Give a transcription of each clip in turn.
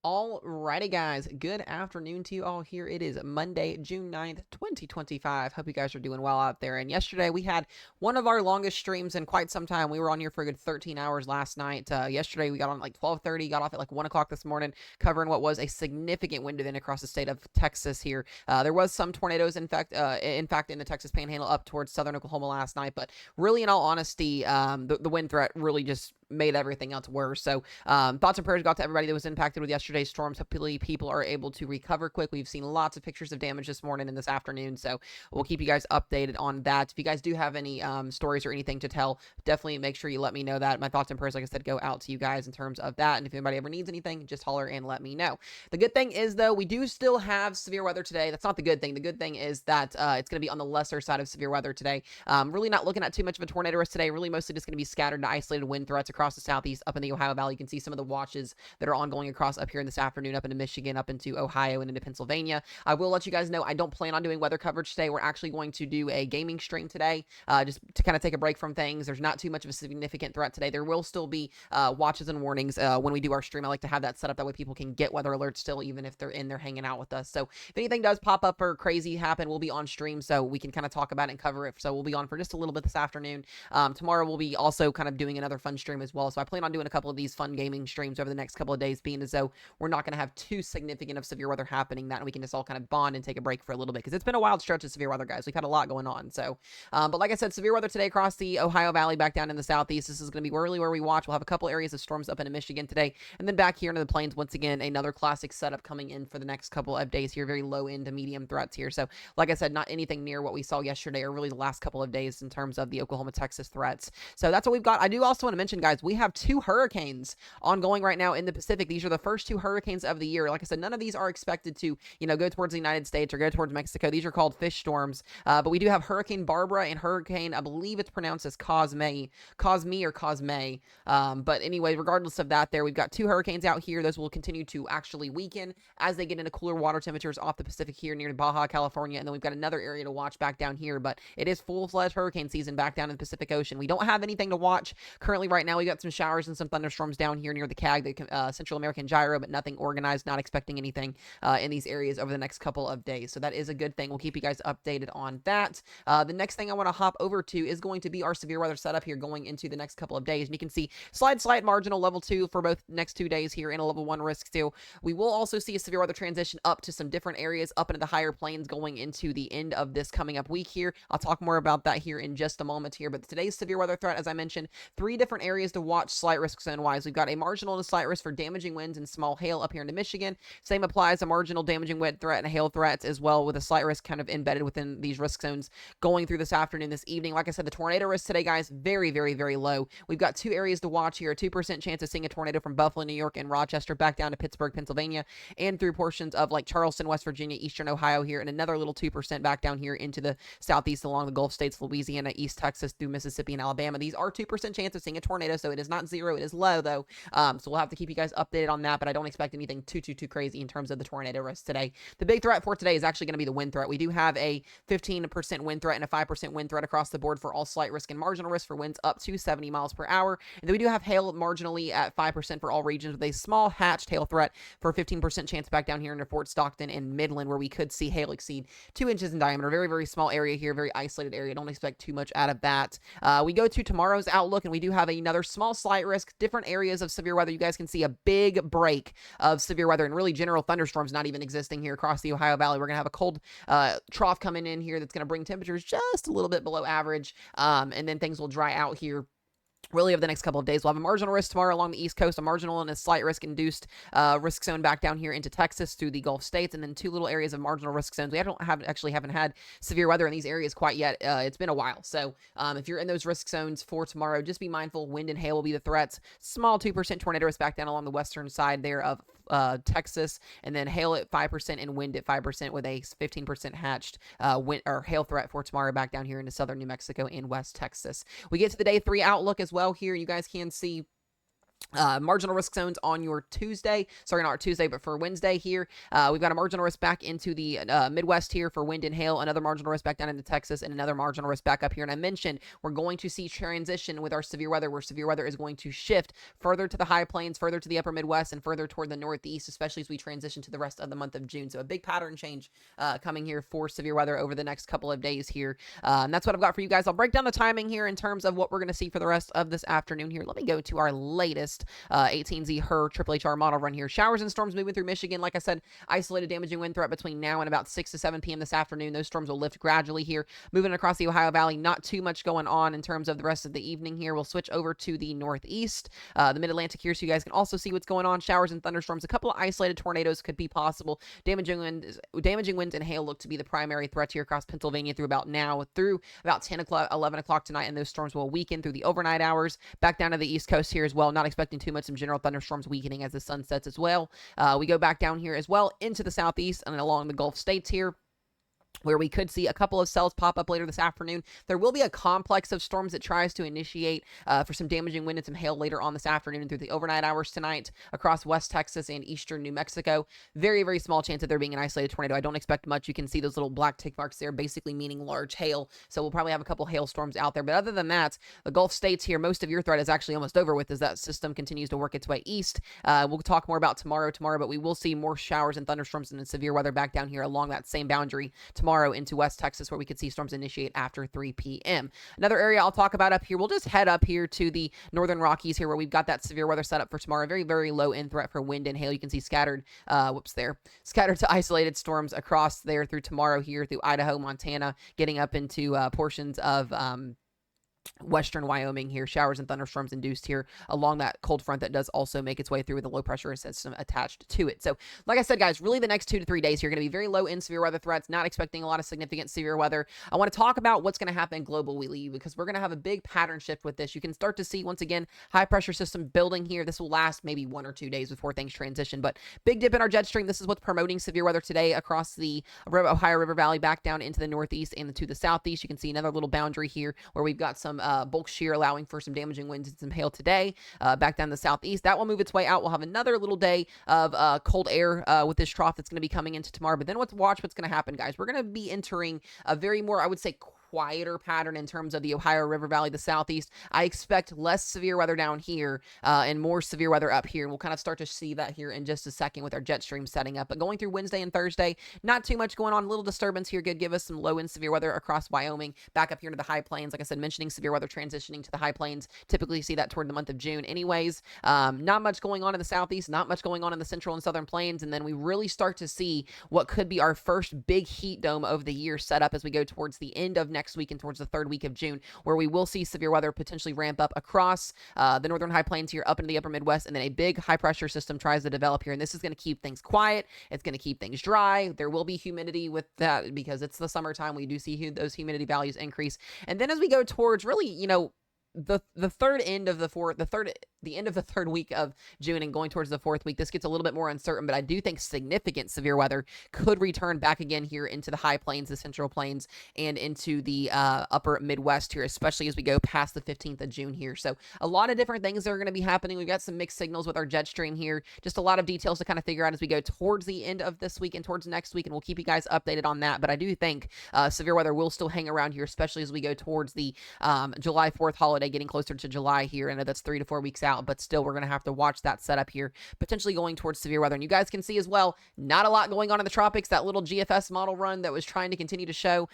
Alrighty, guys. Good afternoon to you all. Here it is Monday, June 9th, 2025. Hope you guys are doing well out there. And yesterday we had one of our longest streams in quite some time. We were on here for a good 13 hours last night. Yesterday we got on at like 12:30, got off at like 1 o'clock this morning, covering what was a significant wind event across the state of Texas here. There was some tornadoes, in fact, in the Texas Panhandle up towards southern Oklahoma last night. But really, in all honesty, the wind threat really just made everything else worse. So thoughts and prayers go out to everybody that was impacted with yesterday's storms. Hopefully people are able to recover quick. We've seen lots of pictures of damage this morning and this afternoon, so we'll keep you guys updated on that. If you guys do have any stories or anything to tell, definitely make sure you let me know that. My thoughts and prayers, like I said, go out to you guys in terms of that. And if anybody ever needs anything, just holler and let me know. The good thing is, though, we do still have severe weather today. That's not the good thing. The good thing is that it's going to be on the lesser side of severe weather today. Really not looking at too much of a tornado risk today. Really mostly just going to be scattered and isolated wind threats across the southeast, up in the Ohio Valley. You can see some of the watches that are ongoing across up here in this afternoon, up into Michigan, up into Ohio, and into Pennsylvania. I will let you guys know I don't plan on doing weather coverage today. We're actually going to do a gaming stream today, just to kind of take a break from things. There's not too much of a significant threat today. There will still be watches and warnings when we do our stream. I like to have that set up that way people can get weather alerts still, even if they're in there hanging out with us. So if anything does pop up or crazy happen, we'll be on stream so we can kind of talk about it and cover it. So we'll be on for just a little bit this afternoon. Tomorrow we'll be also kind of doing another fun stream as well. So I plan on doing a couple of these fun gaming streams over the next couple of days, being as though we're not going to have too significant of severe weather happening, that and we can just all kind of bond and take a break for a little bit, because it's been a wild stretch of severe weather, guys. We've had a lot going on. So but like I said, severe weather today across the Ohio Valley, back down in the southeast. This is going to be really where we watch. We'll have a couple areas of storms up into Michigan today, and then back here into the plains once again, another classic setup coming in for the next couple of days here. Very low end to medium threats here. So like I said, not anything near what we saw yesterday or really the last couple of days in terms of the Oklahoma Texas threats. So that's what we've got. I do also want to mention, guys, we have two hurricanes ongoing right now in the Pacific. These are the first two hurricanes of the year. Like I said, none of these are expected to, go towards the United States or go towards Mexico. These are called fish storms. But we do have Hurricane Barbara and Hurricane, I believe it's pronounced as Cosme or Cosme. But anyway, regardless of that, we've got two hurricanes out here. Those will continue to actually weaken as they get into cooler water temperatures off the Pacific here near Baja, California. And then we've got another area to watch back down here. But it is full-fledged hurricane season back down in the Pacific Ocean. We don't have anything to watch currently right now. We got some showers and some thunderstorms down here near the CAG, the Central American Gyro, but nothing organized. Not expecting anything in these areas over the next couple of days. So that is a good thing. We'll keep you guys updated on that. The next thing I want to hop over to is going to be our severe weather setup here going into the next couple of days. And you can see slight marginal level 2 for both next 2 days here, and a level 1 risk too. We will also see a severe weather transition up to some different areas up into the higher plains going into the end of this coming up week here. I'll talk more about that here in just a moment here. But today's severe weather threat, as I mentioned, 3 different areas to watch slight risk zone wise. We've got a marginal and a slight risk for damaging winds and small hail up here into Michigan. Same applies, a marginal damaging wind threat and hail threats as well, with a slight risk kind of embedded within these risk zones going through this afternoon, this evening. Like I said, the tornado risk today, guys, very, very, very low. We've got 2 areas to watch here. A 2% chance of seeing a tornado from Buffalo, New York, and Rochester back down to Pittsburgh, Pennsylvania, and through portions of like Charleston, West Virginia, eastern Ohio here, and another little 2% back down here into the southeast along the Gulf states, Louisiana, East Texas, through Mississippi and Alabama. These are 2% chance of seeing a tornado, so it is not zero. It is low, though. So we'll have to keep you guys updated on that, but I don't expect anything too crazy in terms of the tornado risk today. The big threat for today is actually going to be the wind threat. We do have a 15% wind threat and a 5% wind threat across the board for all slight risk and marginal risk for winds up to 70 miles per hour. And then we do have hail marginally at 5% for all regions, with a small hatched hail threat for 15% chance back down here into Fort Stockton and Midland, where we could see hail exceed 2 inches in diameter. Very, very small area here, very isolated area. Don't expect too much out of that. We go to tomorrow's outlook, and we do have another small slight risk, different areas of severe weather. You guys can see a big break of severe weather and really general thunderstorms not even existing here across the Ohio Valley. We're going to have a cold trough coming in here that's going to bring temperatures just a little bit below average, and then things will dry out here really over the next couple of days. We'll have a marginal risk tomorrow along the East Coast, a marginal and a slight risk induced risk zone back down here into Texas through the Gulf states, and then 2 little areas of marginal risk zones. We haven't had severe weather in these areas quite yet. It's been a while. So if you're in those risk zones for tomorrow, just be mindful. Wind and hail will be the threats. Small 2% tornado risk back down along the western side there of Texas, and then hail at 5% and wind at 5% with a 15% hatched wind or hail threat for tomorrow back down here into southern New Mexico and West Texas. We get to the day 3 outlook as well here. You guys can see Marginal risk zones on your Tuesday. Sorry, not Tuesday, but for Wednesday here. We've got a marginal risk back into the Midwest here for wind and hail, another marginal risk back down into Texas, and another marginal risk back up here. And I mentioned we're going to see transition with our severe weather, where severe weather is going to shift further to the high plains, further to the upper Midwest, and further toward the Northeast, especially as we transition to the rest of the month of June. So a big pattern change coming here for severe weather over the next couple of days here. And that's what I've got for you guys. I'll break down the timing here in terms of what we're going to see for the rest of this afternoon here. Let me go to our latest 18Z HER Triple HR model run here. Showers and storms moving through Michigan. Like I said, isolated damaging wind threat between now and about 6 to 7 p.m. this afternoon. Those storms will lift gradually here. Moving across the Ohio Valley, not too much going on in terms of the rest of the evening here. We'll switch over to the Northeast, the Mid-Atlantic here, so you guys can also see what's going on. Showers and thunderstorms. A couple of isolated tornadoes could be possible. Damaging winds and hail look to be the primary threats here across Pennsylvania through about now, through about 10 o'clock, 11 o'clock tonight, and those storms will weaken through the overnight hours. Back down to the East Coast here as well. Not expecting too much. Some general thunderstorms weakening as the sun sets as well. We go back down here as well into the southeast and along the Gulf states here, where we could see a couple of cells pop up later this afternoon. There will be a complex of storms that tries to initiate for some damaging wind and some hail later on this afternoon and through the overnight hours tonight across West Texas and eastern New Mexico. Very, very small chance of there being an isolated tornado. I don't expect much. You can see those little black tick marks there, basically meaning large hail. So we'll probably have a couple hailstorms out there. But other than that, the Gulf states here, most of your threat is actually almost over with as that system continues to work its way east. We'll talk more about tomorrow, but we will see more showers and thunderstorms and severe weather back down here along that same boundary tomorrow into West Texas, where we could see storms initiate after 3 p.m. Another area I'll talk about up here, we'll just head up here to the northern Rockies here, where we've got that severe weather set up for tomorrow. Very, very low end threat for wind and hail. You can see scattered to isolated storms across there through tomorrow here through Idaho, Montana, getting up into portions of western Wyoming here. Showers and thunderstorms induced here along that cold front that does also make its way through with a low pressure system attached to it. So like I said, guys, really the next 2 to 3 days here are going to be very low in severe weather threats. Not expecting a lot of significant severe weather. I want to talk about what's going to happen globally, because we're going to have a big pattern shift with this. You can start to see, once again, high pressure system building here. This will last maybe 1 or 2 days before things transition, but big dip in our jet stream. This is what's promoting severe weather today across the Ohio River Valley back down into the northeast and to the southeast. You can see another little boundary here where we've got some bulk shear allowing for some damaging winds and some hail today. Back down the southeast, that will move its way out. We'll have another little day of cold air with this trough that's going to be coming into tomorrow. But then watch what's going to happen, guys. We're going to be entering a very more, I would say, quieter pattern in terms of the Ohio River Valley, the southeast. I expect less severe weather down here and more severe weather up here. And we'll kind of start to see that here in just a second with our jet stream setting up. But going through Wednesday and Thursday, not too much going on. A little disturbance here could give us some low and severe weather across Wyoming, back up here to the high plains. Like I said, mentioning severe weather transitioning to the high plains. Typically see that toward the month of June anyways. Not much going on in the southeast, not much going on in the central and southern plains. And then we really start to see what could be our first big heat dome of the year set up as we go towards the end of next week and towards the third week of June, where we will see severe weather potentially ramp up across the northern high plains here up into the upper Midwest, and then a big high pressure system tries to develop here, and this is going to keep things quiet. It's going to keep things dry. There will be humidity with that because it's the summertime. We do see those humidity values increase, and then as we go towards really, the end of the third week of June and going towards the fourth week, this gets a little bit more uncertain, but I do think significant severe weather could return back again here into the high plains, the central plains, and into the upper Midwest here, especially as we go past the 15th of June here. So a lot of different things that are going to be happening. We've got some mixed signals with our jet stream here, just a lot of details to kind of figure out as we go towards the end of this week and towards next week, and we'll keep you guys updated on that. But I do think severe weather will still hang around here, especially as we go towards the July 4th holiday, getting closer to July here. I know that's 3 to 4 weeks out, but still we're going to have to watch that setup here, potentially going towards severe weather. And you guys can see as well, not a lot going on in the tropics. That little GFS model run that was trying to continue to show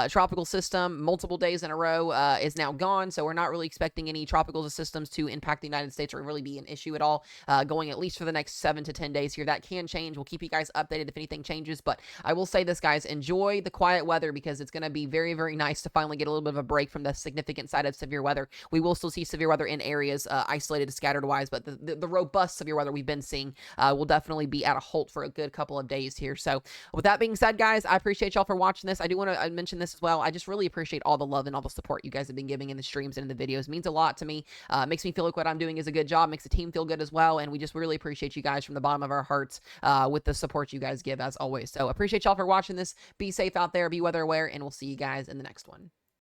tropical system multiple days in a row is now gone. So we're not really expecting any tropical systems to impact the United States or really be an issue at all going at least for the next 7 to 10 days here. That can change. We'll keep you guys updated if anything changes, but I will say this, guys, enjoy the quiet weather because it's going to be very, very nice to finally get a little bit of a break from the significant side of severe weather. We will still see severe weather in areas isolated, scattered wise, but the robust severe weather we've been seeing will definitely be at a halt for a good couple of days here. So with that being said, guys, I appreciate y'all for watching this. I do want to mention this as well. I just really appreciate all the love and all the support you guys have been giving in the streams and in the videos. It means a lot to me. Makes me feel like what I'm doing is a good job, makes the team feel good as well, and we just really appreciate you guys from the bottom of our hearts with the support you guys give as always. So appreciate y'all for watching this. Be safe out there, be weather aware, and we'll see you guys in the next one.